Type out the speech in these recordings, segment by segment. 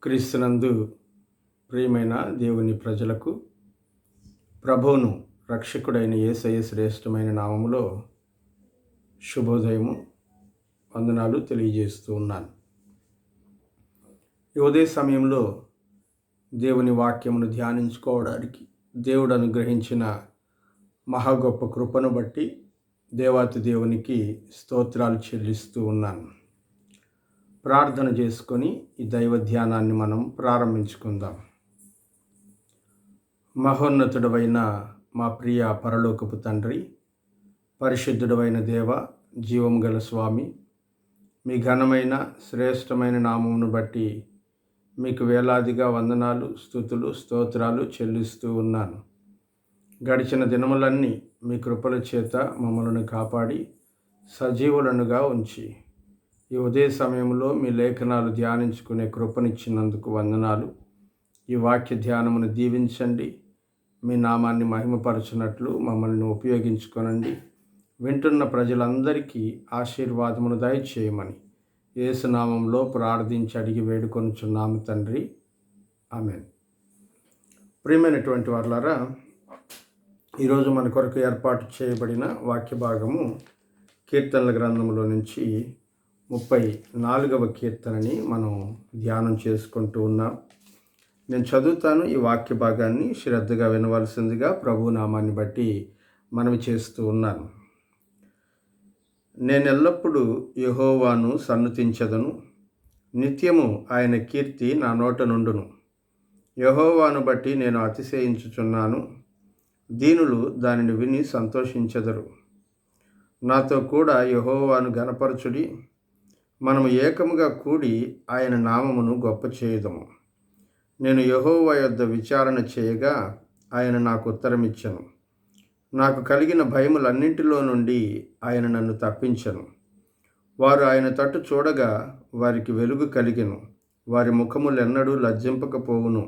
క్రీస్తునందు ప్రియమైన దేవుని ప్రజలకు ప్రభువును రక్షకుడైన యేసయ్య శ్రేష్టమైన నామములో శుభోదయము వందనాలు తెలియజేస్తూ ఉన్నాను. ఈ ఉదయ సమయంలో దేవుని వాక్యమును ధ్యానించుకోవడానికి దేవుడు అనుగ్రహించిన మహా గొప్ప కృపను బట్టి దేవాతి దేవునికి స్తోత్రాలు చెల్లిస్తూ ఉన్నాను. ప్రార్థన చేసుకొని ఈ దైవ ధ్యానాన్ని మనం ప్రారంభించుకుందాం. మహోన్నతుడవైన మా ప్రియ పరలోకపు తండ్రి, పరిశుద్ధుడవైన దేవ, జీవం గల స్వామి, మీ ఘనమైన శ్రేష్టమైన నామమును బట్టి మీకు వేలాదిగా వందనాలు, స్తుతులు, స్తోత్రాలు చెల్లిస్తూ ఉన్నాను. గడిచిన దినములన్నీ మీ కృపల చేత మమ్మలను కాపాడి సజీవులనుగా ఉంచి ఈ ఉదయ సమయంలో మీ లేఖనాలు ధ్యానించుకునే కృపనిచ్చినందుకు వందనాలు. ఈ వాక్య ధ్యానమును దీవించండి. మీ నామాన్ని మహిమపరచునట్లు మమ్మల్ని ఉపయోగించుకొనండి. వింటున్న ప్రజలందరికీ ఆశీర్వాదమును దయచేయమని యేసునామంలో ప్రార్థించి అడిగి వేడుకొనుచున్నాము తండ్రి, ఆమేన్. ప్రియమైనటువంటి వారులారా, ఈరోజు మన కొరకు ఏర్పాటు చేయబడిన వాక్య భాగము కీర్తనల గ్రంథంలో నుంచి 34వ కీర్తనని మనం ధ్యానం చేసుకుంటూ ఉన్నాం. నేను చదువుతాను. ఈ వాక్య భాగాన్ని శ్రద్ధగా వినవలసిందిగా ప్రభు నామాన్ని బట్టి మనవి చేస్తూ ఉన్నాను. నేను ఎల్లప్పుడూ యెహోవాను సన్నుతించెదను, నిత్యము ఆయన కీర్తి నా నోట నుండును. యెహోవాను బట్టి నేను అతిశయించుచున్నాను, దీనులు దానిని విని సంతోషించెదరు. నాతో కూడా యెహోవాను ఘనపరచుడి, మనము ఏకముగా కూడి ఆయన నామమును గొప్ప చేయుదము. నేను యెహోవా యొద్ద విచారణ చేయగా ఆయన నాకు ఉత్తరమిచ్చెను. నాకు కలిగిన భయములన్నింటిలో నుండి ఆయన నన్ను తప్పించెను. వారు ఆయన తట్టు చూడగా వారికి వెలుగు కలిగెను, వారి ముఖములెన్నడూ లజ్జింపకపోవును.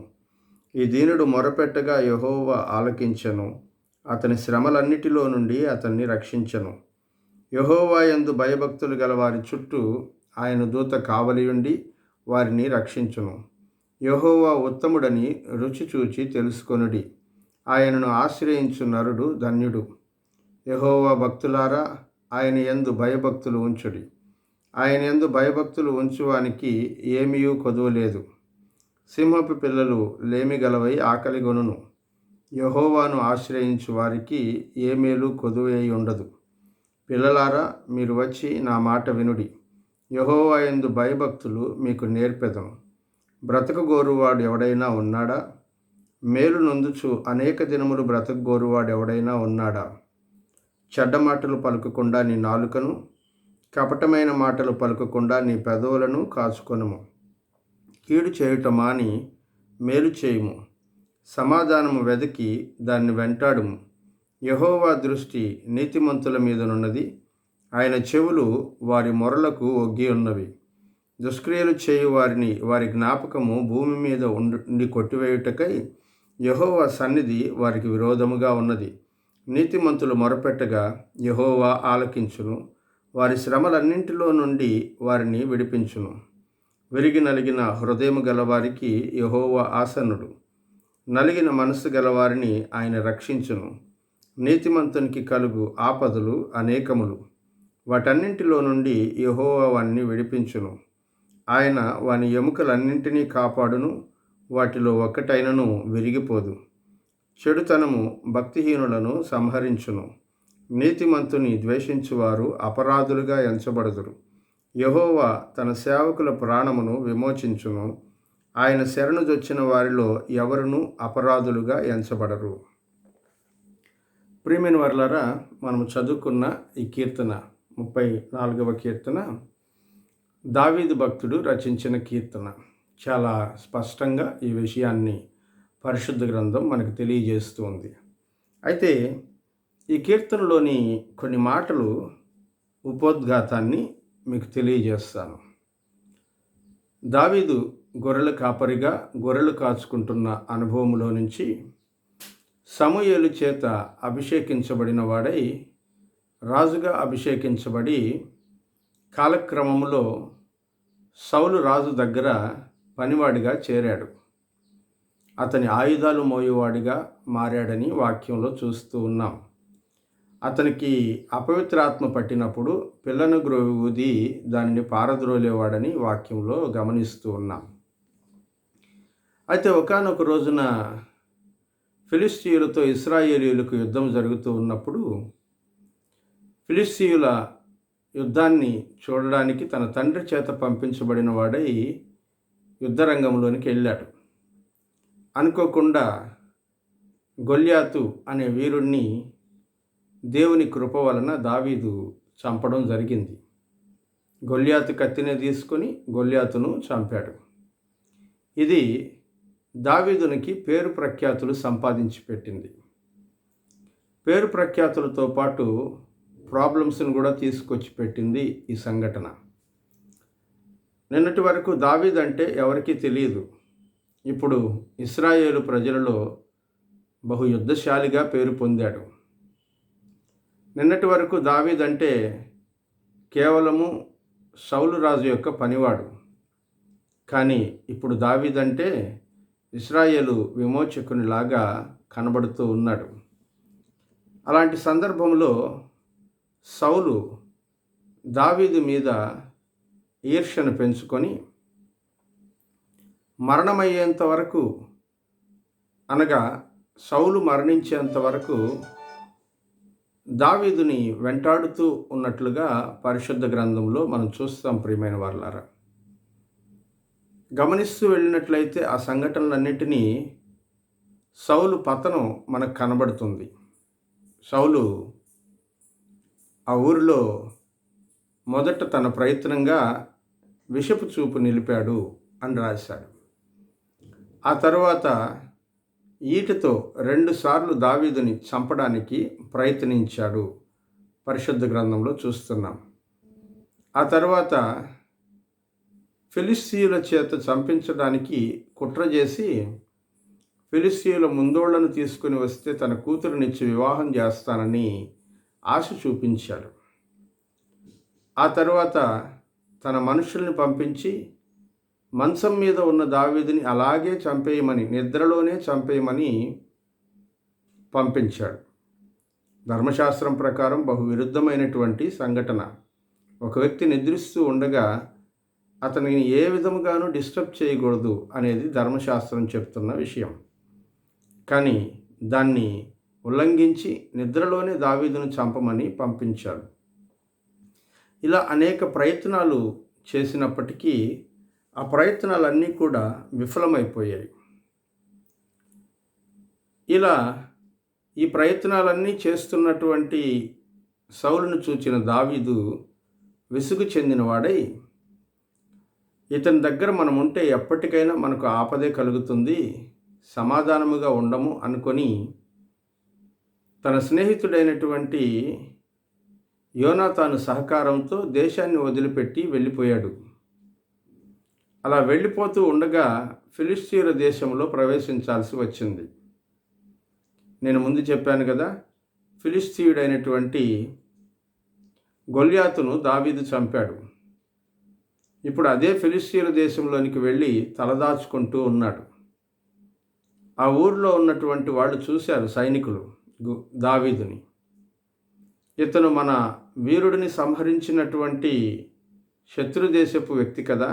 ఈ దీనుడు మొరపెట్టగా యెహోవా ఆలకించెను, అతని శ్రమలన్నిటిలో నుండి అతన్ని రక్షించెను. యెహోవా యందు భయభక్తులు గల వారి చుట్టూ ఆయన దూత కావలియుండి వారిని రక్షించును. యెహోవా ఉత్తముడని రుచి చూచి తెలుసుకొనుడి, ఆయనను ఆశ్రయించు నరుడు ధన్యుడు. యెహోవా భక్తులారా, ఆయన యందు భయభక్తులు ఉంచుడి. ఆయన యందు భయభక్తులు ఉంచువానికి ఏమీయూ కొదువలేదు. సింహపు పిల్లలు లేమిగలవై ఆకలిగొనును, యెహోవాను ఆశ్రయించు వారికి ఏ మేలు కొదువై ఉండదు. పిల్లలారా, మీరు వచ్చి నా మాట వినుడి. యెహోవా యందు భయభక్తులు మీకు నేర్పెదను. బ్రతకగోరువాడు ఎవడైనా ఉన్నాడా? మేలు నొందుచు అనేక దినములు బ్రతకగోరువాడు ఎవడైనా ఉన్నాడా? చెడ్డ మాటలు పలుకకుండా నీ నాలుకను, కపటమైన మాటలు పలుకకుండా నీ పెదవులను కాచుకొనుము. కీడు చేయుట మాని మేలు చేయుము, సమాధానము వెదకి దాన్ని వెంటాడుము. యెహోవా దృష్టి నీతిమంతుల మీదనున్నది, ఆయన చెవులు వారి మొరలకు ఒగ్గి ఉన్నవి. దుష్క్రియలు చేయు వారిని వారి జ్ఞాపకము భూమి మీద ఉండి కొట్టివేయుటకై యెహోవా సన్నిధి వారికి విరోధముగా ఉన్నది. నీతిమంతులు మొరపెట్టగా యెహోవా ఆలకించును, వారి శ్రమలన్నింటిలో నుండి వారిని విడిపించును. విరిగి నలిగిన హృదయము గలవారికి యెహోవా ఆసన్నుడు, నలిగిన మనస్సు గలవారిని ఆయన రక్షించును. నీతిమంతునికి కలుగు ఆపదలు అనేకములు, వాటన్నింటిలో నుండి యెహోవా వారిని విడిపించును. ఆయన వాని ఎముకలన్నింటినీ కాపాడును, వాటిలో ఒక్కటైనను విరిగిపోదు. చెడుతనము భక్తిహీనులను సంహరించును, నీతిమంతుని ద్వేషించువారు అపరాధులుగా ఎంచబడుదురు. యెహోవా తన సేవకుల ప్రాణమును విమోచించును, ఆయన శరణుజొచ్చిన వారిలో ఎవరునూ అపరాధులుగా ఎంచబడరు. ప్రియమైన వారలారా, మనము చదువుకున్న ఈ కీర్తన 34వ కీర్తన దావీదు భక్తుడు రచించిన కీర్తన. చాలా స్పష్టంగా ఈ విషయాన్ని పరిశుద్ధ గ్రంథం మనకు తెలియజేస్తుంది. అయితే ఈ కీర్తనలోని కొన్ని మాటలు ఉపోద్ఘాతాన్ని మీకు తెలియజేస్తాను. దావీదు గొర్రెల కాపరిగా గొర్రెలు కాచుకుంటున్న అనుభవంలో నుంచి సమూయేలు చేత అభిషేకించబడిన వాడై రాజుగా అభిషేకించబడి కాలక్రమంలో సౌలు రాజు దగ్గర పనివాడిగా చేరాడు. అతని ఆయుధాలు మోయేవాడిగా మారాడని వాక్యంలో చూస్తూ ఉన్నాం. అతనికి అపవిత్రాత్మ పట్టినప్పుడు పిల్లను గ్రోవి ఊది దానిని పారద్రోలేవాడని వాక్యంలో గమనిస్తూ ఉన్నాం. అయితే ఒకానొక రోజున ఫిలిష్తీయులతో ఇశ్రాయేలీయులకు యుద్ధం జరుగుతూ ఉన్నప్పుడు ఫిలిష్తీయుల యుద్ధాన్ని చూడడానికి తన తండ్రి చేత పంపించబడిన వాడై యుద్ధరంగంలోనికి వెళ్ళాడు. అనుకోకుండా గొల్యాతు అనే వీరుణ్ణి దేవుని కృప వలన దావీదు చంపడం జరిగింది. గొల్యాతు కత్తిని తీసుకొని గొల్యాతును చంపాడు. ఇది దావీదునికి పేరు ప్రఖ్యాతులు సంపాదించి పెట్టింది. పేరు ప్రఖ్యాతులతో పాటు ప్రాబ్లమ్స్ని కూడా తీసుకొచ్చి పెట్టింది ఈ సంఘటన. నిన్నటి వరకు దావీదు అంటే ఎవరికీ తెలియదు. ఇప్పుడు ఇశ్రాయేలు ప్రజలలో బహు యుద్ధశాలిగా పేరు పొందాడు. నిన్నటి వరకు దావీదు అంటే కేవలము సౌలు రాజు యొక్క పనివాడు. కానీ ఇప్పుడు దావీదు అంటే ఇశ్రాయేలు విమోచకునిలాగా కనబడుతూ ఉన్నాడు. అలాంటి సందర్భంలో సౌలు దావీదు మీద ఈర్ష్యను పెంచుకొని మరణమయ్యేంత వరకు, అనగా సౌలు మరణించేంత వరకు దావీదుని వెంటాడుతూ ఉన్నట్లుగా పరిశుద్ధ గ్రంథంలో మనం చూస్తాం. ప్రియమైన వాళ్ళారా, గమనిస్తూ వెళ్ళినట్లయితే ఆ సంఘటనలన్నిటినీ సౌలు పతనం మనకు కనబడుతుంది. సౌలు ఆ ఊరిలో మొదట తన ప్రయత్నంగా విషపు చూపు నిలిపాడు అని రాశాడు. ఆ తరువాత ఈటతో 2 సార్లు దావీదుని చంపడానికి ప్రయత్నించాడు. పరిశుద్ధ గ్రంథంలో చూస్తున్నాం. ఆ తర్వాత ఫిలిష్తీయుల చేత చంపించడానికి కుట్ర చేసి ఫిలిష్తీయుల ముందోళ్లను తీసుకుని వస్తే తన కూతురునిచ్చి వివాహం చేస్తానని ఆశ చూపించాడు. ఆ తర్వాత తన మనుషుల్ని పంపించి మంచం మీద ఉన్న దావీదుని అలాగే చంపేయమని, నిద్రలోనే చంపేయమని పంపించాడు. ధర్మశాస్త్రం ప్రకారం బహు విరుద్ధమైనటువంటి సంఘటన. ఒక వ్యక్తి నిద్రిస్తూ ఉండగా అతనిని ఏ విధముగానూ డిస్టర్బ్ చేయకూడదు అనేది ధర్మశాస్త్రం చెప్తున్న విషయం. కానీ దాన్ని ఉల్లంఘించి నిద్రలోనే దావీదును చంపమని పంపించాడు. ఇలా అనేక ప్రయత్నాలు చేసినప్పటికీ ఆ ప్రయత్నాలన్నీ కూడా విఫలమైపోయాయి. ఇలా ఈ ప్రయత్నాలన్నీ చేస్తున్నటువంటి సౌలును చూచిన దావీదు విసుగు చెందినవాడై, ఇతని దగ్గర మనం ఉంటే ఎప్పటికైనా మనకు ఆపదే కలుగుతుంది, సమాధానముగా ఉండము అనుకొని తన స్నేహితుడైనటువంటి యోనాతాను సహకారంతో దేశాన్ని వదిలిపెట్టి వెళ్ళిపోయాడు. అలా వెళ్ళిపోతూ ఉండగా ఫిలిష్తీయుల దేశంలో ప్రవేశించాల్సి వచ్చింది. నేను ముందు చెప్పాను కదా, ఫిలిష్తీయుడైనటువంటి గొల్యాతును దావీదు చంపాడు. ఇప్పుడు అదే ఫిలిష్తీయుల దేశంలోనికి వెళ్ళి తలదాచుకుంటూ ఉన్నాడు. ఆ ఊరిలో ఉన్నటువంటి వాళ్ళు చూశారు సైనికులు దావీదుని. ఇతను మన వీరుడిని సంహరించినటువంటి శత్రుదేశపు వ్యక్తి కదా,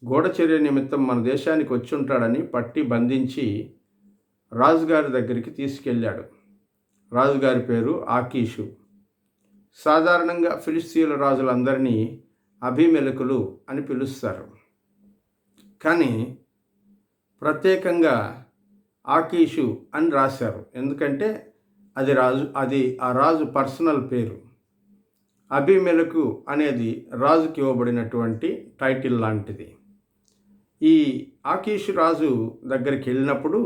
గూఢచర్య నిమిత్తం మన దేశానికి వచ్చి ఉంటాడని పట్టి బంధించి రాజుగారి దగ్గరికి తీసుకెళ్ళాడు. రాజుగారి పేరు ఆకీషు. సాధారణంగా ఫిలిష్తీయుల రాజులందరినీ అభిమెలకులు అని పిలుస్తారు. కానీ ప్రత్యేకంగా ఆకీషు అని రాశారు. ఎందుకంటే అది ఆ రాజు పర్సనల్ పేరు. అభిమెలకు అనేది రాజుకి ఇవ్వబడినటువంటి టైటిల్ లాంటిది. ఈ ఆకీషు రాజు దగ్గరికి వెళ్ళినప్పుడు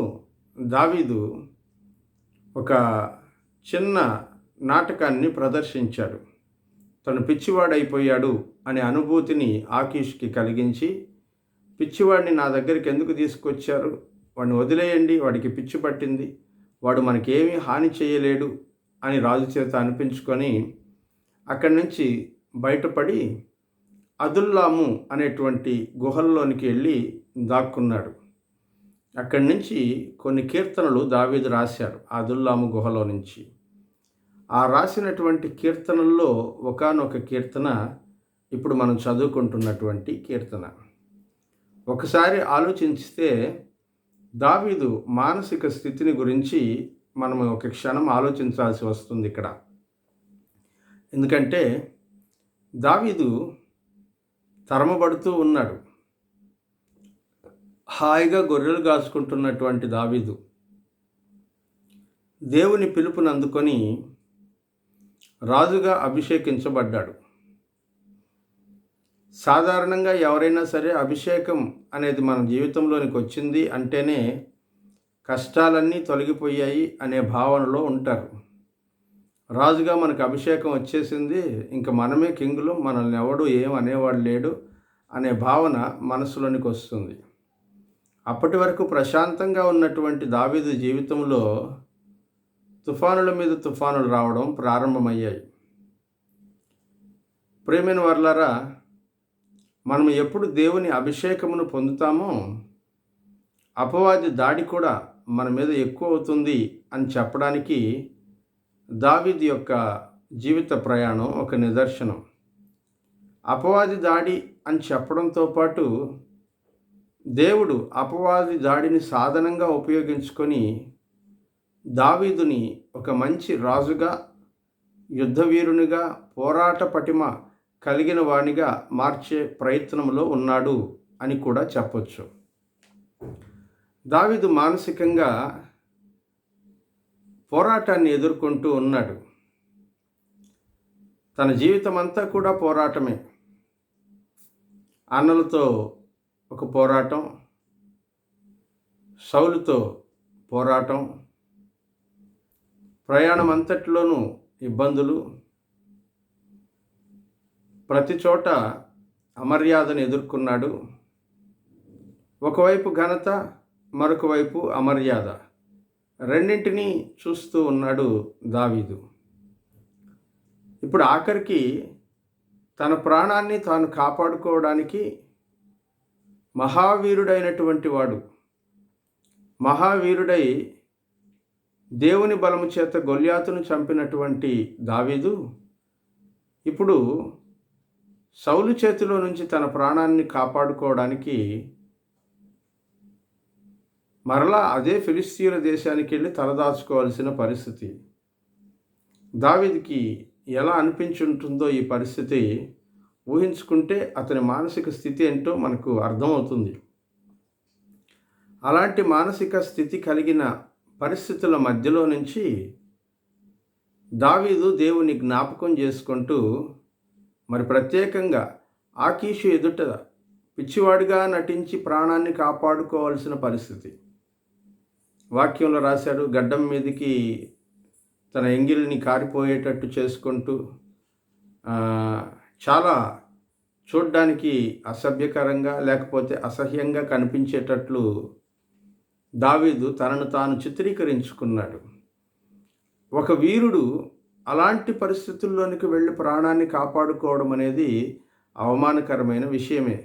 దావీదు ఒక చిన్న నాటకాన్ని ప్రదర్శించాడు. తను పిచ్చివాడైపోయాడు అనే అనుభూతిని ఆకీష్కి కలిగించి, పిచ్చివాడిని నా దగ్గరికి ఎందుకు తీసుకొచ్చారు, వాడిని వదిలేయండి, వాడికి పిచ్చి పట్టింది, వాడు మనకేమీ హాని చేయలేడు అని రాజు చేత అనిపించుకొని అక్కడి నుంచి బయటపడి అదుల్లాము అనేటువంటి గుహల్లోనికి వెళ్ళి దాక్కున్నాడు. అక్కడి నుంచి కొన్ని కీర్తనలు దావీదు రాశాడు అదుల్లాము గుహలో నుంచి. ఆ రాసినటువంటి కీర్తనల్లో ఒకానొక కీర్తన ఇప్పుడు మనం చదువుకుంటున్నటువంటి కీర్తన. ఒకసారి ఆలోచిస్తే దావీదు మానసిక స్థితిని గురించి మనం ఒక క్షణం ఆలోచించాల్సి వస్తుంది ఇక్కడ. ఎందుకంటే దావీదు తరమబడుతూ ఉన్నాడు. హాయిగా గొర్రెలు కాచుకుంటున్నటువంటి దావీదు దేవుని పిలుపుని అందుకొని రాజుగా అభిషేకించబడ్డాడు. సాధారణంగా ఎవరైనా సరే అభిషేకం అనేది మన జీవితంలోనికి వచ్చింది అంటేనే కష్టాలన్నీ తొలగిపోయాయి అనే భావనలో ఉంటారు. రాజుగా మనకు అభిషేకం వచ్చేసింది, ఇంకా మనమే కింగులు, మనల్ని ఎవడు ఏం అనేవాడు లేడు అనే భావన మనసులోనికి వస్తుంది. అప్పటి వరకు ప్రశాంతంగా ఉన్నటువంటి దావీదు జీవితంలో తుఫానుల మీద తుఫానులు రావడం ప్రారంభమయ్యాయి. ప్రియమైన వర్లారా, మనం ఎప్పుడు దేవుని అభిషేకమును పొందుతామో అపవాది దాడి కూడా మన మీద ఎక్కువ అవుతుంది అని చెప్పడానికి దావీదు యొక్క జీవిత ప్రయాణం ఒక నిదర్శనం. అపవాది దాడి అని చెప్పడంతో పాటు దేవుడు అపవాది దాడిని సాధనంగా ఉపయోగించుకొని దావీదుని ఒక మంచి రాజుగా, యుద్ధవీరునిగా, పోరాట పటిమ కలిగిన వానిగా మార్చే ప్రయత్నంలో ఉన్నాడు అని కూడా చెప్పొచ్చు. దావీదు మానసికంగా పోరాటాన్ని ఎదుర్కొంటూ ఉన్నాడు. తన జీవితం అంతా కూడా పోరాటమే. అన్నలతో ఒక పోరాటం, సౌలుతో పోరాటం, ప్రయాణం అంతటిలోనూ ఇబ్బందులు, ప్రతి చోట అమర్యాదను ఎదుర్కొన్నాడు. ఒకవైపు ఘనత, మరొక వైపు అమర్యాద, రెండింటినీ చూస్తూ ఉన్నాడు దావీదు. ఇప్పుడు ఆఖరికి తన ప్రాణాన్ని తాను కాపాడుకోవడానికి మహావీరుడైనటువంటి వాడు, మహావీరుడై దేవుని బలము చేత గొల్యాతును చంపినటువంటి దావీదు ఇప్పుడు సౌలు చేతిలో నుంచి తన ప్రాణాన్ని కాపాడుకోవడానికి మరలా అదే ఫిలిస్తీయుల దేశానికి వెళ్ళి తలదాచుకోవాల్సిన పరిస్థితి. దావీదుకి ఎలా అనిపించుంటుందో ఈ పరిస్థితి ఊహించుకుంటే అతని మానసిక స్థితి ఏంటో మనకు అర్థమవుతుంది. అలాంటి మానసిక స్థితి కలిగిన పరిస్థితుల మధ్యలో నుంచి దావీదు దేవుని జ్ఞాపకం చేసుకుంటూ, మరి ప్రత్యేకంగా ఆకీషు ఎదుట పిచ్చివాడిగా నటించి ప్రాణాన్ని కాపాడుకోవాల్సిన పరిస్థితి. వాక్యంలో రాశాడు, గడ్డం మీదకి తన ఎంగిల్ని కారిపోయేటట్టు చేసుకుంటూ చాలా చూడ్డానికి అసభ్యకరంగా లేకపోతే అసహ్యంగా కనిపించేటట్లు దావీదు తనను తాను చిత్రీకరించుకున్నాడు. ఒక వీరుడు అలాంటి పరిస్థితుల్లోనికి వెళ్ళి ప్రాణాన్ని కాపాడుకోవడం అనేది అవమానకరమైన విషయమే.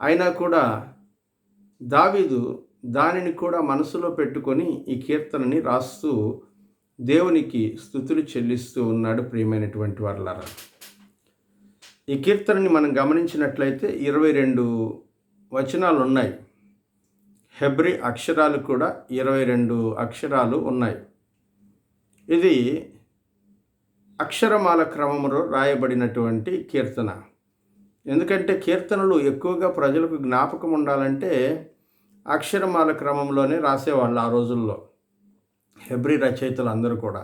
అయినా కూడా దావీదు దానిని కూడా మనసులో పెట్టుకొని ఈ కీర్తనని రాస్తూ దేవునికి స్తుతులు చెల్లిస్తూ ఉన్నాడు. ప్రియమైనటువంటి వారలారా, ఈ కీర్తనని మనం గమనించినట్లయితే 22 వచనాలు ఉన్నాయి. హెబ్రీ అక్షరాలు కూడా 22 అక్షరాలు ఉన్నాయి. ఇది అక్షరమాల క్రమంలో రాయబడినటువంటి కీర్తన. ఎందుకంటే కీర్తనలు ఎక్కువగా ప్రజలకు జ్ఞాపకం ఉండాలంటే అక్షరమాల క్రమంలోనే రాసేవాళ్ళు ఆ రోజుల్లో, హెబ్రీ రచయితలు అందరూ కూడా.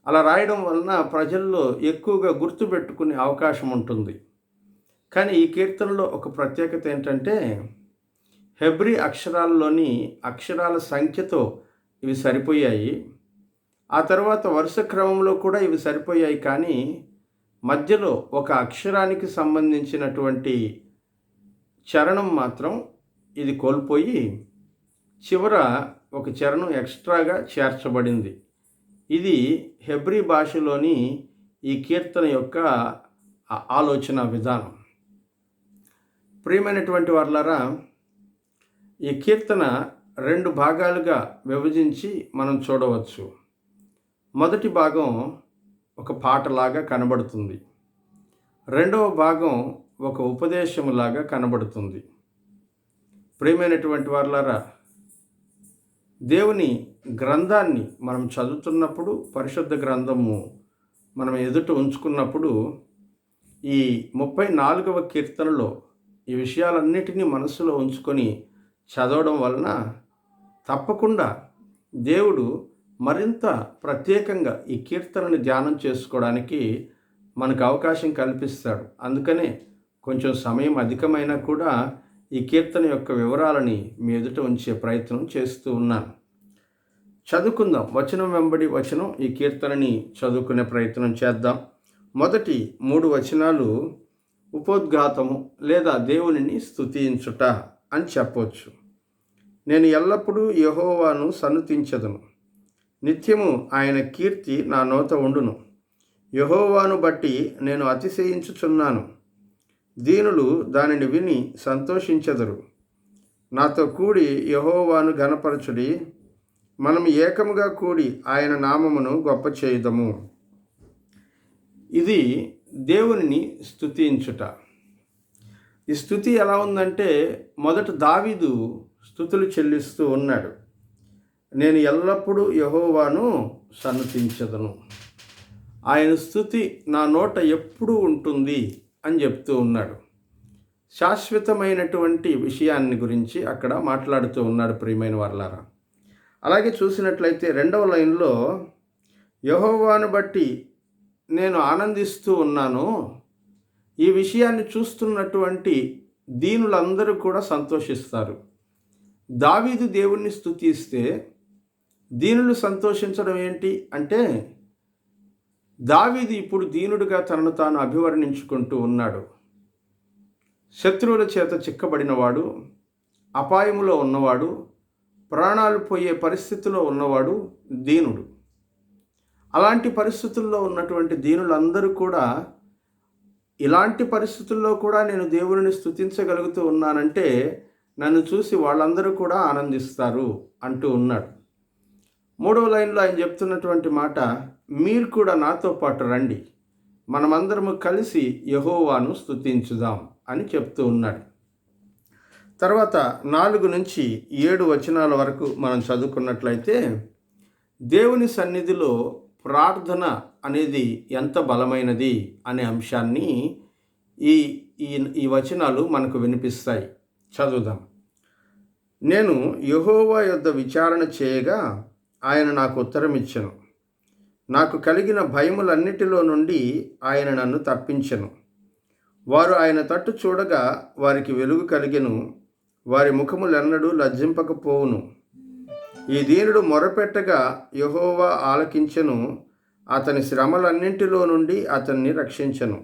అలా రాయడం వలన ప్రజల్లో ఎక్కువగా గుర్తుపెట్టుకునే అవకాశం ఉంటుంది. కానీ ఈ కీర్తనలో ఒక ప్రత్యేకత ఏంటంటే హెబ్రీ అక్షరాల్లోని అక్షరాల సంఖ్యతో ఇవి సరిపోయాయి. ఆ తర్వాత వరుస క్రమంలో కూడా ఇవి సరిపోయాయి. కానీ మధ్యలో ఒక అక్షరానికి సంబంధించినటువంటి చరణం మాత్రం ఇది కోల్పోయి చివర ఒక చరణం ఎక్స్ట్రాగా చేర్చబడింది. ఇది హెబ్రీ భాషలోని ఈ కీర్తన యొక్క ఆలోచన విధానం. ప్రియమైనటువంటి వారలారా, ఈ కీర్తన 2 భాగాలుగా విభజించి మనం చూడవచ్చు. మొదటి భాగం ఒక పాటలాగా కనబడుతుంది. రెండవ భాగం ఒక ఉపదేశములాగా కనబడుతుంది. ప్రియమైనటువంటి వారలారా, దేవుని గ్రంథాన్ని మనం చదువుతున్నప్పుడు, పరిశుద్ధ గ్రంథము మనం ఎదుట ఉంచుకున్నప్పుడు ఈ 34వ కీర్తనలో ఈ విషయాలన్నిటినీ మనసులో ఉంచుకొని చదవడం వలన తప్పకుండా దేవుడు మరింత ప్రత్యేకంగా ఈ కీర్తనని ధ్యానం చేసుకోవడానికి మనకు అవకాశం కల్పిస్తాడు. అందుకనే కొంచెం సమయం అధికమైనా కూడా ఈ కీర్తన యొక్క వివరాలని మీ ఎదుట ఉంచే ప్రయత్నం చేస్తూ ఉన్నాను. చదువుకుందాం. వచనం వెంబడి వచనం ఈ కీర్తనని చదువుకునే ప్రయత్నం చేద్దాం. మొదటి 3 వచనాలు ఉపోద్ఘాతము లేదా దేవునిని స్తుతించుట అని చెప్పవచ్చు. నేను ఎల్లప్పుడూ యెహోవాను సన్నుతించెదను, నిత్యము ఆయన కీర్తి నా నోట ఉండును. యెహోవాను బట్టి నేను అతిశయించుచున్నాను, దీనులు దానిని విని సంతోషించెదరు. నాతో కూడి యెహోవాను ఘనపరచుడి, మనం ఏకముగా కూడి ఆయన నామమును గొప్ప చేయుదము. ఇది దేవునిని స్తుతించుట. ఈ స్తుతి ఎలా ఉందంటే, మొదట దావీదు స్తుతులు చెల్లిస్తూ ఉన్నాడు. నేను ఎల్లప్పుడూ యెహోవాను సన్నుతించెదను, ఆయన స్తుతి నా నోట ఎప్పుడూ ఉంటుంది అని చెప్తూ ఉన్నాడు. శాశ్వతమైనటువంటి విషయాన్ని గురించి అక్కడ మాట్లాడుతూ ఉన్నాడు. ప్రియమైన వారలారా, అలాగే చూసినట్లయితే 2వ లైన్లో యెహోవాను బట్టి నేను ఆనందిస్తూ ఉన్నాను. ఈ విషయాన్ని చూస్తున్నటువంటి దీనులందరూ కూడా సంతోషిస్తారు. దావీదు దేవుణ్ణి స్తుతిస్తే దీనులు సంతోషించడం ఏంటి అంటే, దావీదు ఇప్పుడు దీనుడిగా తనను తాను అభివర్ణించుకుంటూ ఉన్నాడు. శత్రువుల చేత చిక్కబడినవాడు, అపాయములో ఉన్నవాడు, ప్రాణాలు పోయే పరిస్థితిలో ఉన్నవాడు దీనుడు. అలాంటి పరిస్థితుల్లో ఉన్నటువంటి దీనులందరూ కూడా ఇలాంటి పరిస్థితుల్లో కూడా నేను దేవుని స్తుతించగలుగుతూ ఉన్నానంటే నన్ను చూసి వాళ్ళందరూ కూడా ఆనందిస్తారు అంటూ ఉన్నాడు. 3వ లైన్లో ఆయన చెప్తున్నటువంటి మాట, మీరు కూడా నాతో పాటు రండి, మనమందరము కలిసి యెహోవాను స్తుతించుదాం అని చెప్తూ ఉన్నాడు. తర్వాత 4 నుంచి 7 వచనాల వరకు మనం చదువుకున్నట్లయితే, దేవుని సన్నిధిలో ప్రార్థన అనేది ఎంత బలమైనది అనే అంశాన్ని ఈ వచనాలు మనకు వినిపిస్తాయి. చదువుదాం. నేను యెహోవా యొద్ద విచారణ చేయగా ఆయన నాకు ఉత్తరం ఇచ్చెను. నాకు కలిగిన భయములన్నిటిలో నుండి ఆయన నన్ను తప్పించెను. వారు ఆయన తట్టు చూడగా వారికి వెలుగు కలిగెను, వారి ముఖములెన్నడూ లజ్జింపకపోవును. ఈ దీనుడు మొరపెట్టగా యెహోవా ఆలకించెను, అతని శ్రమలన్నింటిలో నుండి అతన్ని రక్షించెను.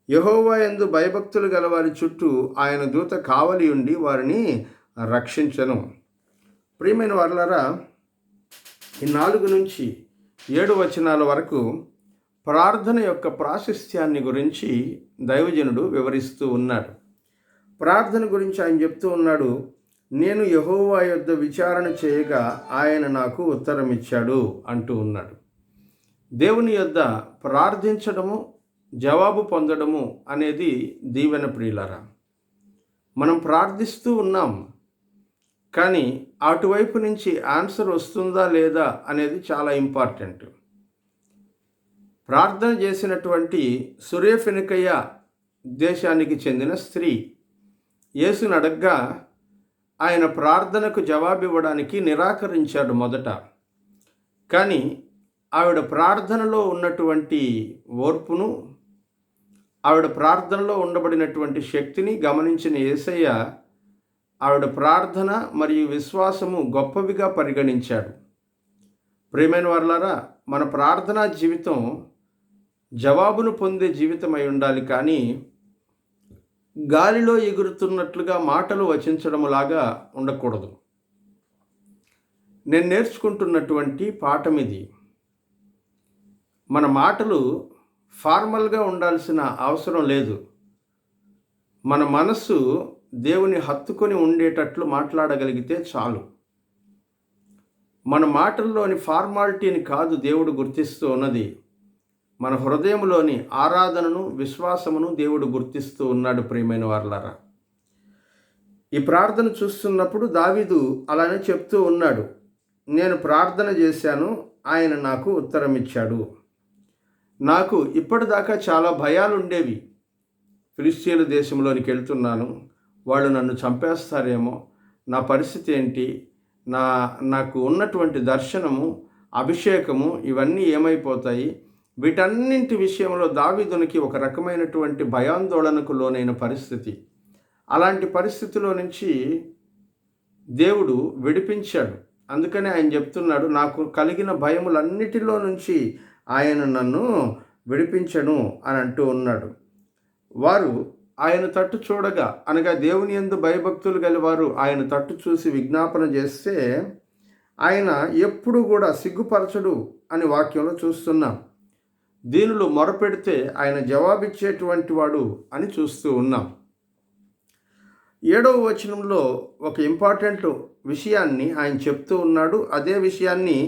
యెహోవా యందు భయభక్తులు గల వారి చుట్టూ ఆయన దూత కావలి ఉండి వారిని రక్షించెను. ప్రియమైన వారలారా, ఈ 4 నుంచి 7 వచనాల వరకు ప్రార్థన యొక్క ప్రాశస్త్యాన్ని గురించి దైవజనుడు వివరిస్తూ ఉన్నాడు. ప్రార్థన గురించి ఆయన చెప్తూ ఉన్నాడు, నేను యెహోవా యొద్ద విచారణ చేయగా ఆయన నాకు ఉత్తరం ఇచ్చాడు అంటూ ఉన్నాడు. దేవుని యొద్ద ప్రార్థించడము, జవాబు పొందడము అనేది దీవెన. ప్రియులారా, మనం ప్రార్థిస్తూ ఉన్నాం, కానీ అటువైపు నుంచి ఆన్సర్ వస్తుందా లేదా అనేది చాలా ఇంపార్టెంట్. ప్రార్థన చేసినటువంటి సురేఫెనికయ్య దేశానికి చెందిన స్త్రీ యేసుని అడగ్గా ఆయన ప్రార్థనకు జవాబివ్వడానికి నిరాకరించాడు మొదట. కానీ ఆవిడ ప్రార్థనలో ఉన్నటువంటి ఓర్పును, ఆవిడ ప్రార్థనలో ఉండబడినటువంటి శక్తిని గమనించిన యేసయ్య ఆవిడ ప్రార్థన మరియు విశ్వాసము గొప్పవిగా పరిగణించాడు. ప్రియమైన వారలారా, మన ప్రార్థనా జీవితం జవాబును పొందే జీవితమై ఉండాలి, కానీ గాలిలో ఎగురుతున్నట్లుగా మాటలు వచించడంలాగా ఉండకూడదు. నేను నేర్చుకుంటున్నటువంటి పాఠం ఇది. మన మాటలు ఫార్మల్గా ఉండాల్సిన అవసరం లేదు. మన మనస్సు దేవుని హత్తుకొని ఉండేటట్లు మాట్లాడగలిగితే చాలు. మన మాటల్లోని ఫార్మాలిటీని కాదు దేవుడు గుర్తిస్తూ ఉన్నది, మన హృదయంలోని ఆరాధనను, విశ్వాసమును దేవుడు గుర్తిస్తూ ఉన్నాడు. ప్రియమైన వారలారా, ఈ ప్రార్థన చూస్తున్నప్పుడు దావీదు అలానే చెప్తూ ఉన్నాడు, నేను ప్రార్థన చేశాను, ఆయన నాకు ఉత్తరం ఇచ్చాడు. నాకు ఇప్పటిదాకా చాలా భయాలు ఉండేవి. ఫిలిష్తీయుల దేశంలోనికి వెళ్తున్నాను, వాళ్ళు నన్ను చంపేస్తారేమో, నా పరిస్థితి ఏంటి, నాకు ఉన్నటువంటి దర్శనము, అభిషేకము ఇవన్నీ ఏమైపోతాయి? వీటన్నింటి విషయంలో దావీదునికి ఒక రకమైనటువంటి భయాందోళనకు లోనైన పరిస్థితి. అలాంటి పరిస్థితిలో నుంచి దేవుడు విడిపించాడు. అందుకని ఆయన చెప్తున్నాడు, నాకు కలిగిన భయములన్నిటిలో నుంచి ఆయన నన్ను విడిపించను అని అంటూ ఉన్నాడు. వారు ఆయన తట్టు చూడగా, అనగా దేవుని యందు భయభక్తులు గలవారు ఆయన తట్టు చూసి విజ్ఞాపన చేస్తే ఆయన ఎప్పుడు కూడా సిగ్గుపరచడు అని వాక్యంలో చూస్తున్నాం. దీనులు మొరపెడితే ఆయన జవాబిచ్చేటువంటి వాడు అని చూస్తూ ఉన్నాం. 7వ వచనంలో ఒక ఇంపార్టెంట్ విషయాన్ని ఆయన చెప్తూ ఉన్నాడు. అదే విషయాన్ని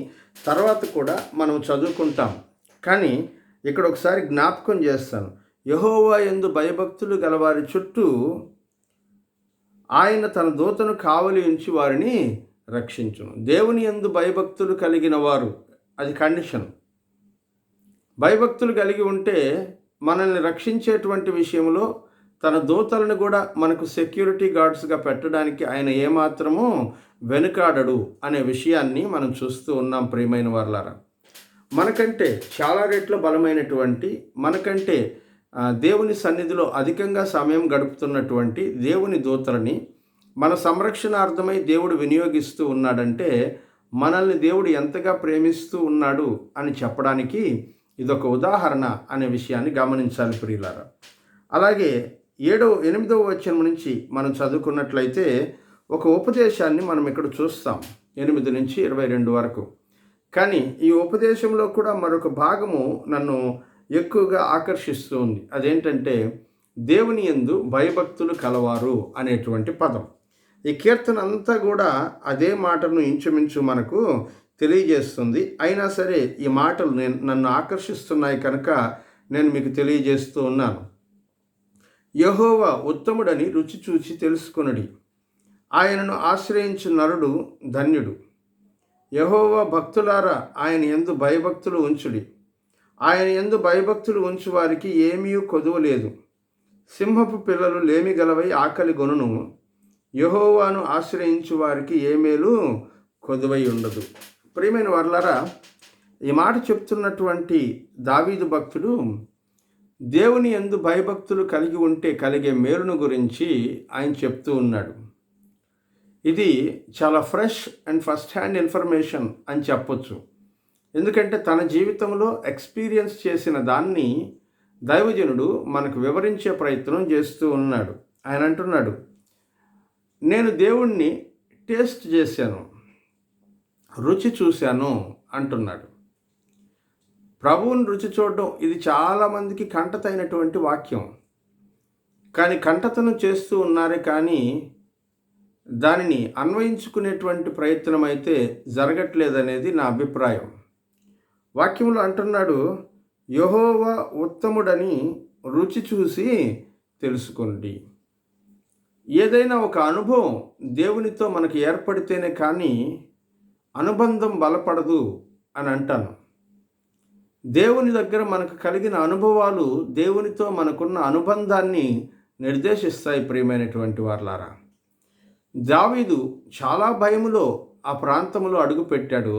తర్వాత కూడా మనం చదువుకుంటాం, కానీ ఇక్కడ ఒకసారి జ్ఞాపకం చేస్తాను. యెహోవా యందు భయభక్తులు గలవారి చుట్టూ ఆయన తన దూతను కావలి ఉంచి వారిని రక్షించును. దేవుని యందు భయభక్తులు కలిగిన వారు, అది కండిషన్. భయభక్తులు కలిగి ఉంటే మనల్ని రక్షించేటువంటి విషయంలో తన దూతలను కూడా మనకు సెక్యూరిటీ గార్డ్స్గా పెట్టడానికి ఆయన ఏమాత్రమూ వెనుకాడడు అనే విషయాన్ని మనం చూస్తూ ఉన్నాం. ప్రియమైన వారలారా, మనకంటే చాలా రెట్ల బలమైనటువంటి, మనకంటే దేవుని సన్నిధిలో అధికంగా సమయం గడుపుతున్నటువంటి దేవుని దూతలని మన సంరక్షణార్థమై దేవుడు వినియోగిస్తూ ఉన్నాడంటే మనల్ని దేవుడు ఎంతగా ప్రేమిస్తూ ఉన్నాడు అని చెప్పడానికి ఇదొక ఉదాహరణ అనే విషయాన్ని గమనించాలి ప్రియులారా. అలాగే 8వ వచనం నుంచి మనం చదువుకున్నట్లయితే ఒక ఉపదేశాన్ని మనం ఇక్కడ చూస్తాం, 8 నుంచి 22 వరకు. కానీ ఈ ఉపదేశంలో కూడా మరొక భాగము నన్ను ఎక్కువగా ఆకర్షిస్తూ ఉంది. అదేంటంటే దేవుని యందు భయభక్తులు కలవారు అనేటువంటి పదం. ఈ కీర్తన అంతా కూడా అదే మాటను ఇంచుమించు మనకు తెలియజేస్తుంది. అయినా సరే ఈ మాటలు నన్ను ఆకర్షిస్తున్నాయి కనుక నేను మీకు తెలియజేస్తూ ఉన్నాను. యెహోవా ఉత్తముడని రుచి చూచి తెలుసుకొనుడి, ఆయనను ఆశ్రయించు నరుడు ధన్యుడు. యెహోవా భక్తులారా ఆయన యందు భయభక్తులు ఉంచుడి, ఆయన యందు భయభక్తులు ఉంచు వారికి ఏమీ కొదువలేదు. సింహపు పిల్లలు లేమి గలవై ఆకలి గొనును, యెహోవాను ఆశ్రయించు వారికి ఏ మేలు కొదువై ఉండదు. ప్రియమైన వారలారా, ఈ మాట చెప్తున్నటువంటి దావీదు భక్తుడు దేవుని యందు భయభక్తులు కలిగి ఉంటే కలిగే మేలును గురించి ఆయన చెప్తూ ఉన్నాడు. ఇది చాలా fresh and first hand information అని చెప్పొచ్చు. ఎందుకంటే తన జీవితంలో ఎక్స్పీరియన్స్ చేసిన దాన్ని దైవజనుడు మనకు వివరించే ప్రయత్నం చేస్తూ ఉన్నాడు. ఆయన అంటున్నాడు, నేను దేవుణ్ణి టేస్ట్ చేశాను, రుచి చూశాను అంటున్నాడు. ప్రభువుని రుచి చూడడం ఇది చాలామందికి కంటతైనటువంటి వాక్యం. కానీ కంటతను చేస్తూ ఉన్నారే కానీ దానిని అన్వయించుకునేటువంటి ప్రయత్నం అయితే జరగట్లేదనేది నా అభిప్రాయం. వాక్యంలో అంటున్నాడు, యెహోవా ఉత్తముడని రుచి చూసి తెలుసుకోండి. ఏదైనా ఒక అనుభవం దేవునితో మనకు ఏర్పడితేనే కానీ అనుబంధం బలపడదు అని అంటాను. దేవుని దగ్గర మనకు కలిగిన అనుభవాలు దేవునితో మనకున్న అనుబంధాన్ని నిర్దేశిస్తాయి. ప్రియమైనటువంటి వారలారా, దావీదు చాలా భయములో ఆ ప్రాంతంలో అడుగుపెట్టాడు.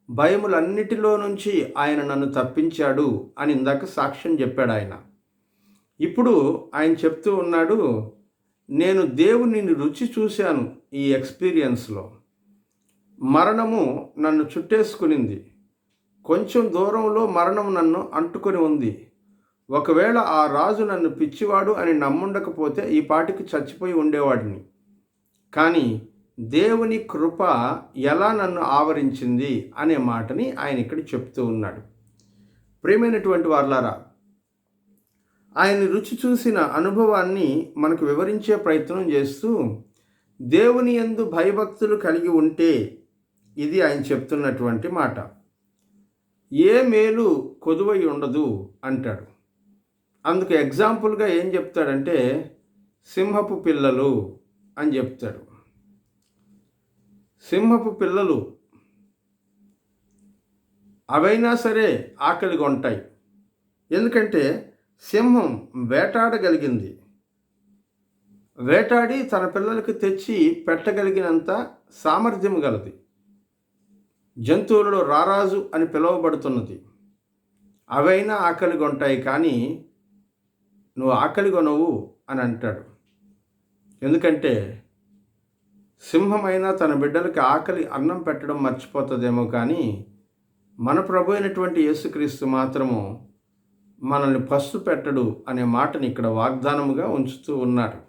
భయములన్నిటిలో నుంచి ఆయన నన్ను తప్పించాడు అని ఇందాక సాక్ష్యం చెప్పాడు ఆయన. ఇప్పుడు ఆయన చెప్తూ ఉన్నాడు, నేను దేవునిని రుచి చూశాను. ఈ ఎక్స్పీరియన్స్లో మరణము నన్ను చుట్టేసుకునింది, కొంచెం దూరంలో మరణం నన్ను అంటుకొని ఉంది. ఒకవేళ ఆ రాజు నన్ను పిచ్చివాడు అని నమ్ముండకపోతే ఈ పాటికి చచ్చిపోయి ఉండేవాడిని. కానీ దేవుని కృప ఎలా నన్ను ఆవరించింది అనే మాటని ఆయన ఇక్కడ చెప్తూ ఉన్నాడు. ప్రియమైనటువంటి వారలారా, ఆయన రుచి చూసిన అనుభవాన్ని మనకు వివరించే ప్రయత్నం చేస్తూ దేవుని యందు భయభక్తులు కలిగి ఉంటే ఇది ఆయన చెప్తున్నటువంటి మాట. ఏ మేలు కొదువై ఉండదు అంటాడు. అందుకు ఎగ్జాంపుల్గా ఏం చెప్తాడంటే సింహపు పిల్లలు అని చెప్తాడు. సింహపు పిల్లలు అవైనా సరే ఆకలిగా ఉంటాయి. ఎందుకంటే సింహం వేటాడగలిగింది. వేటాడి తన పిల్లలకి తెచ్చి పెట్టగలిగినంత సామర్థ్యం గలది. జంతువులలో రారాజు అని పిలువబడుతున్నది. అవైనా ఆకలిగా ఉంటాయి, కానీ నువ్వు ఆకలిగొనవు అని అంటాడు. ఎందుకంటే సింహమైనా తన బిడ్డలకి ఆకలి అన్నం పెట్టడం మర్చిపోతుందేమో, కానీ మన ప్రభు అయినటువంటి యేసుక్రీస్తు మాత్రము మనల్ని పస్తు పెట్టడు అనే మాటని ఇక్కడ వాగ్దానముగా ఉంచుతూ ఉన్నాడు.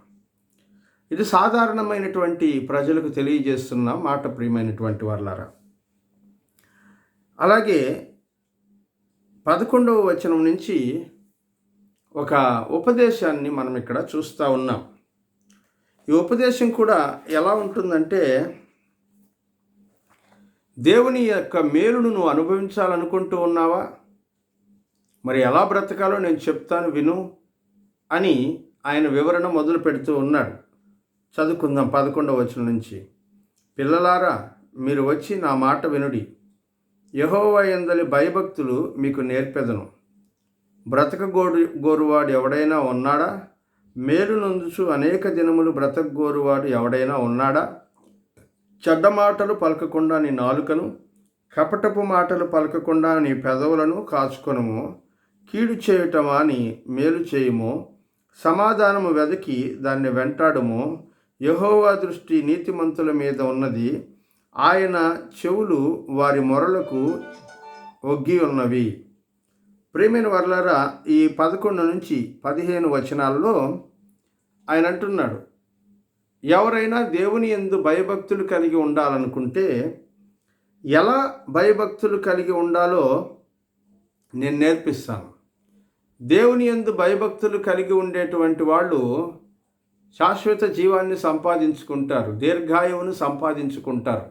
ఇది సాధారణమైనటువంటి ప్రజలకు తెలియజేస్తున్న మాట, ప్రియమైనటువంటి వాళ్ళారా. అలాగే 11వ వచనం నుంచి ఒక ఉపదేశాన్ని మనం ఇక్కడ చూస్తూ ఉన్నాం. ఈ ఉపదేశం కూడా ఎలా ఉంటుందంటే, దేవుని యొక్క మేలును నువ్వు అనుభవించాలనుకుంటూ ఉన్నావా? మరి ఎలా బ్రతకాలో నేను చెప్తాను విను అని ఆయన వివరణ మొదలు పెడుతూ ఉన్నాడు. చదువుకుందాం 11వ వచనం నుంచి. పిల్లలారా, మీరు వచ్చి నా మాట వినుడి. యెహోవా యందలి భయభక్తులు మీకు నేర్పెదను. బ్రతకగోరువాడు ఎవడైనా ఉన్నాడా? మేలు నొందుచు అనేక దినములు బ్రతకగోరువాడు ఎవడైనా ఉన్నాడా? చెడ్డ మాటలు పలకకుండా నీ నాలుకను, కపటపు మాటలు పలకకుండా నీ పెదవులను కాచుకొనుము. కీడు చేయుటమా అని మేలు చేయుము. సమాధానము వెదకి దాన్ని వెంటాడుము. యెహోవా దృష్టి నీతిమంతుల మీద ఉన్నది. ఆయన చెవులు వారి మొరలకు ఒగ్గి ఉన్నవి. ప్రియమైన వర్లారా, ఈ 11 నుంచి 15 వచనాల్లో ఆయన అంటున్నాడు, ఎవరైనా దేవుని యందు భయభక్తులు కలిగి ఉండాలనుకుంటే ఎలా భయభక్తులు కలిగి ఉండాలో నేను నేర్పిస్తాను. దేవుని యందు భయభక్తులు కలిగి ఉండేటువంటి వాళ్ళు శాశ్వత జీవాన్ని సంపాదించుకుంటారు, దీర్ఘాయువును సంపాదించుకుంటారు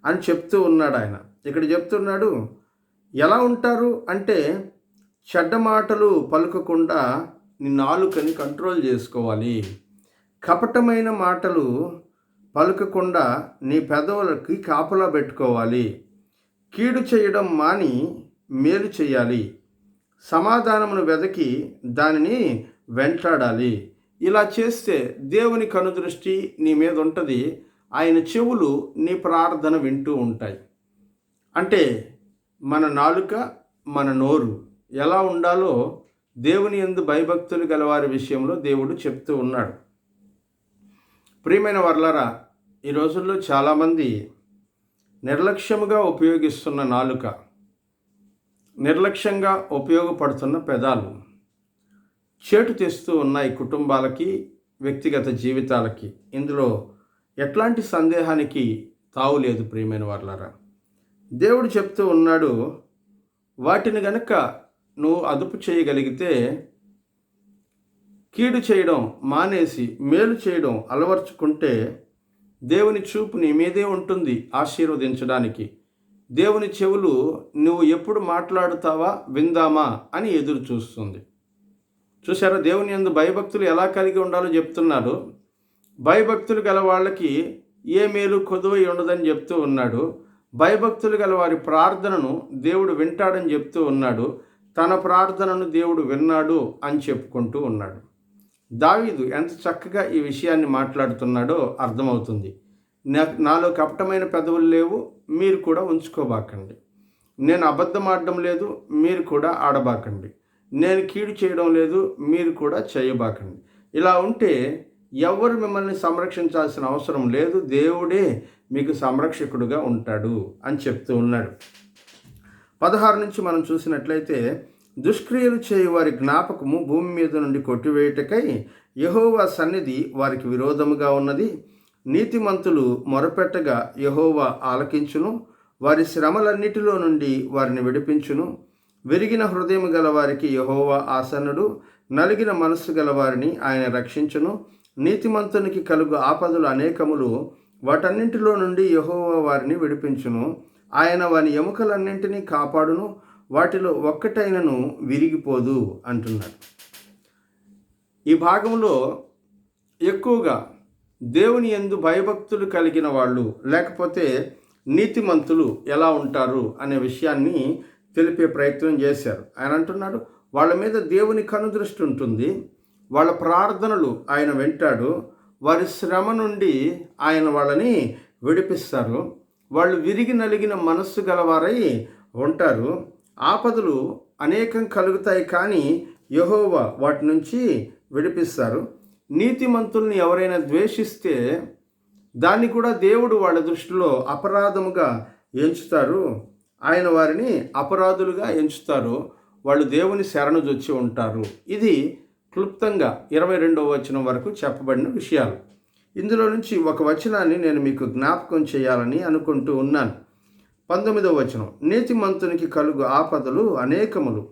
అని చెప్తూ ఉన్నాడు ఆయన. ఇక్కడ చెప్తున్నాడు ఎలా ఉంటారు అంటే, చెడ్డ మాటలు పలుకకుండా నీ నాలుకని కంట్రోల్ చేసుకోవాలి. కపటమైన మాటలు పలుకకుండా నీ పెదవులకి కాపలా పెట్టుకోవాలి. కీడు చేయడం మాని మేలు చేయాలి. సమాధానమును వెదకి దానిని వెంటాడాలి. ఇలా చేస్తే దేవుని కనుదృష్టి నీ మీద ఉంటుంది. ఆయన చెవులు నీ ప్రార్థన వింటూ ఉంటాయి. అంటే మన నాలుక, మన నోరు ఎలా ఉండాలో దేవుని యందు భయభక్తులు గలవారి విషయంలో దేవుడు చెప్తూ ఉన్నాడు. ప్రియమైన వర్లారా, ఈ రోజుల్లో చాలామంది నిర్లక్ష్యముగా ఉపయోగిస్తున్న నాలుక, నిర్లక్ష్యంగా ఉపయోగపడుతున్న పెదాలు చేటు తెస్తూ ఉన్నాయి కుటుంబాలకి, వ్యక్తిగత జీవితాలకి. ఇందులో ఎట్లాంటి సందేహానికి తావులేదు. ప్రియమైన వర్లారా, దేవుడు చెప్తూ ఉన్నాడు, వాటిని గనక నువ్వు అదుపు చేయగలిగితే కీడు చేయడం మానేసి మేలు చేయడం అలవర్చుకుంటే దేవుని చూపు నీ మీదే ఉంటుంది ఆశీర్వదించడానికి. దేవుని చెవులు నువ్వు ఎప్పుడు మాట్లాడుతావా విందామా అని ఎదురు చూస్తుంది. చూసారా, దేవుని యందు భయభక్తులు ఎలా కలిగి ఉండాలో చెప్తున్నాడు. భయభక్తులు గల వాళ్ళకి ఏ మేలు కొదువై ఉండదని చెప్తూ ఉన్నాడు. భయభక్తులు గల వారి ప్రార్థనను దేవుడు వింటాడని చెప్తూ ఉన్నాడు. తన ప్రార్థనను దేవుడు విన్నాడు అని చెప్పుకుంటూ ఉన్నాడు. దావీదు ఎంత చక్కగా ఈ విషయాన్ని మాట్లాడుతున్నాడో అర్థమవుతుంది. నాలో కపటమైన పెదవులు లేవు, మీరు కూడా ఉంచుకోబాకండి. నేను అబద్ధం ఆడడం లేదు, మీరు కూడా ఆడబాకండి. నేను కీడు చేయడం లేదు, మీరు కూడా చేయబాకండి. ఇలా ఉంటే ఎవరు మిమ్మల్ని సంరక్షించాల్సిన అవసరం లేదు, దేవుడే మీకు సంరక్షకుడుగా ఉంటాడు అని చెప్తూ ఉన్నాడు. 16 నుంచి మనం చూసినట్లయితే, దుష్క్రియలు చేయు వారి జ్ఞాపకము భూమి మీద నుండి కొట్టివేయుటకై యెహోవా సన్నిధి వారికి విరోధముగా ఉన్నది. నీతిమంతులు మొరపెట్టగా యెహోవా ఆలకించును. వారి శ్రమలన్నిటిలో నుండి వారిని విడిపించును. విరిగిన హృదయం గల వారికి యెహోవా ఆసన్నుడు. నలిగిన మనస్సు గల వారిని ఆయన రక్షించును. నీతిమంతునికి కలుగు ఆపదలు అనేకములు, వాటన్నింటిలో నుండి యెహోవా వారిని విడిపించును. ఆయన వాని ఎముకలన్నింటినీ కాపాడును, వాటిలో ఒక్కటైనను విరిగిపోదు అంటున్నాడు. ఈ భాగంలో ఎక్కువగా దేవుని యందు భయభక్తులు కలిగిన వాళ్ళు లేకపోతే నీతిమంతులు ఎలా ఉంటారు అనే విషయాన్ని తెలిపే ప్రయత్నం చేశారు. ఆయన అంటున్నాడు, వాళ్ళ మీద దేవుని కనుదృష్టి ఉంటుంది, వాళ్ళ ప్రార్థనలు ఆయన వింటాడు, వారి శ్రమ నుండి ఆయన వాళ్ళని విడిపిస్తారు, వాళ్ళు విరిగి నలిగిన మనస్సు గలవారై ఉంటారు. ఆపదలు అనేకం కలుగుతాయి కానీ యెహోవా వాటి నుంచి విడిపిస్తారు. నీతిమంతుల్ని ఎవరైనా ద్వేషిస్తే దాన్ని కూడా దేవుడు వాళ్ళ దృష్టిలో అపరాధముగా ఎంచుతారు. ఆయన వారిని అపరాధులుగా ఎంచుతారు. వాళ్ళు దేవుని శరణుజొచ్చి ఉంటారు. ఇది క్లుప్తంగా 22వ వచనం వరకు చెప్పబడిన విషయాలు. ఇందులో నుంచి ఒక వచనాన్ని నేను మీకు జ్ఞాపకం చేయాలని అనుకుంటూ ఉన్నాను. 19వ వచనం, నీతిమంతునికి కలుగు ఆపదలు అనేకములు,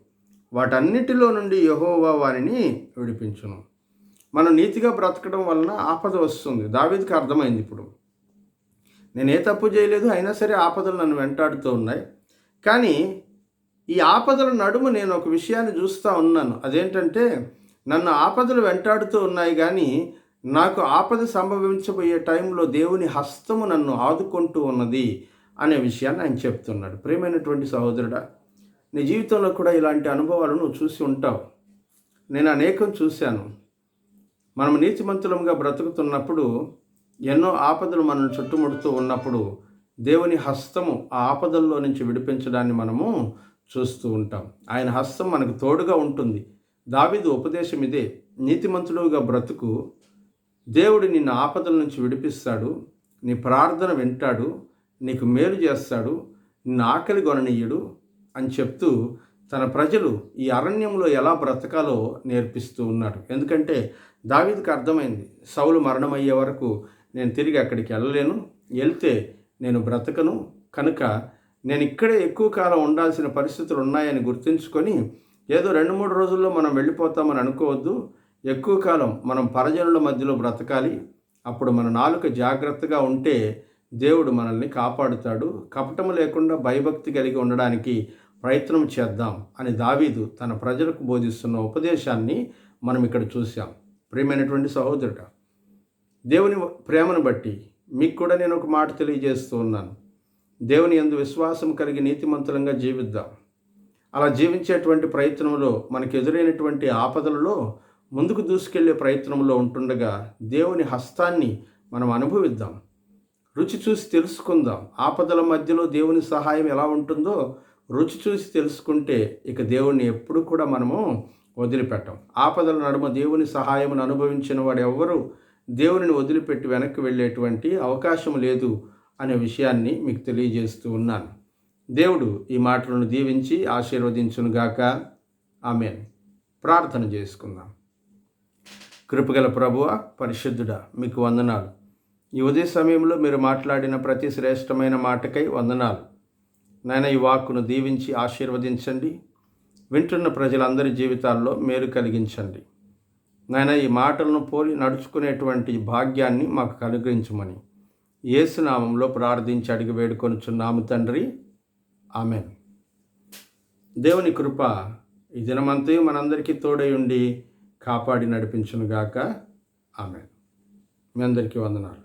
వాటన్నిటిలో నుండి యెహోవా వారిని విడిపించును. మనం నీతిగా బ్రతకడం వలన ఆపద వస్తుంది. దావీదుకి అర్థమైంది. ఇప్పుడు నేను ఏ తప్పు చేయలేదు, అయినా సరే ఆపదలు నన్ను వెంటాడుతూ ఉన్నాయి. కానీ ఈ ఆపదల నడుమ నేను ఒక విషయాన్ని చూస్తూ ఉన్నాను. అదేంటంటే, నన్ను ఆపదలు వెంటాడుతూ ఉన్నాయి కానీ నాకు ఆపద సంభవించబోయే టైంలో దేవుని హస్తము నన్ను ఆదుకుంటూ ఉన్నది అనే విషయాన్ని ఆయన చెప్తున్నాడు. ప్రియమైనటువంటి సహోదరుడా, నీ జీవితంలో కూడా ఇలాంటి అనుభవాలు నువ్వు చూసి ఉంటావు. నేను అనేకం చూశాను. మనం నీతిమంతులంగా బ్రతుకుతున్నప్పుడు ఎన్నో ఆపదలు మనల్ని చుట్టుముడుతూ ఉన్నప్పుడు దేవుని హస్తము ఆ ఆపదల్లో నుంచి విడిపించడాన్ని మనము చూస్తూ ఉంటాం. ఆయన హస్తం మనకు తోడుగా ఉంటుంది. దావీదు ఉపదేశం ఇదే, నీతిమంతుడుగా బ్రతుకు, దేవుడు నిన్ను ఆపదల నుంచి విడిపిస్తాడు, నీ ప్రార్థన వింటాడు, నీకు మేలు చేస్తాడు, నిన్ను ఆకలి కొననీయుడు అని చెప్తూ తన ప్రజలు ఈ అరణ్యంలో ఎలా బ్రతకాలో నేర్పిస్తూ ఉన్నాడు. ఎందుకంటే దావీదుకు అర్థమైంది, సౌలు మరణమయ్యే వరకు నేను తిరిగి అక్కడికి వెళ్ళలేను, వెళ్తే నేను బ్రతకను, కనుక నేను ఇక్కడే ఎక్కువ కాలం ఉండాల్సిన పరిస్థితులు ఉన్నాయని గుర్తుంచుకొని ఏదో 2-3 రోజుల్లో మనం వెళ్ళిపోతామని అనుకోవద్దు. ఎక్కువ కాలం మనం పరజనుల మధ్యలో బ్రతకాలి. అప్పుడు మన నాలుక జాగ్రత్తగా ఉంటే దేవుడు మనల్ని కాపాడుతాడు. కపటము లేకుండా భయభక్తి కలిగి ఉండడానికి ప్రయత్నం చేద్దాం అని దావీదు తన ప్రజలకు బోధిస్తున్న ఉపదేశాన్ని మనం ఇక్కడ చూసాం. ప్రియమైనటువంటి సహోదరుడా, దేవుని ప్రేమను బట్టి మీకు కూడా నేను ఒక మాట తెలియజేస్తూ ఉన్నాను. దేవుని యందు విశ్వాసం కలిగి నీతిమంతులంగా జీవిద్దాం. అలా జీవించేటువంటి ప్రయత్నంలో మనకు ఎదురైనటువంటి ఆపదలలో ముందుకు దూసుకెళ్లే ప్రయత్నంలో ఉంటుండగా దేవుని హస్తాన్ని మనం అనుభవిద్దాం. రుచి చూసి తెలుసుకుందాం. ఆపదల మధ్యలో దేవుని సహాయం ఎలా ఉంటుందో రుచి చూసి తెలుసుకుంటే ఇక దేవుణ్ణి ఎప్పుడు కూడా మనము వదిలిపెట్టాం. ఆపదల నడుమ దేవుని సహాయమును అనుభవించిన వాడు ఎవ్వరూ దేవునిని వదిలిపెట్టి వెనక్కి వెళ్ళేటువంటి అవకాశం లేదు అనే విషయాన్ని మీకు తెలియజేస్తూ ఉన్నాను. దేవుడు ఈ మాటలను దీవించి ఆశీర్వదించునుగాక. ఆమేన్. ప్రార్థన చేసుకుందాం. కృపగల ప్రభువా, పరిశుద్ధుడా, మీకు వందనాలు. ఈ ఉదయ సమయంలో మీరు మాట్లాడిన ప్రతి శ్రేష్టమైన మాటకై వందనాలు. నాయన, ఈ వాక్కును దీవించి ఆశీర్వదించండి. వింటున్న ప్రజలందరి జీవితాల్లో మేలు కలిగించండి. నాయన, ఈ మాటలను పోలి నడుచుకునేటువంటి భాగ్యాన్ని మాకు అనుగ్రహించమని యేసు నామములో ప్రార్థించి అడిగి వేడుకొనుచున్నాము తండ్రి. ఆమెన్. దేవుని కృప ఈ దినమంతయు మనందరికీ తోడై ఉండి కాపాడి నడిపించునుగాక. ఆమెన్. మీ అందరికీ వందనాలు.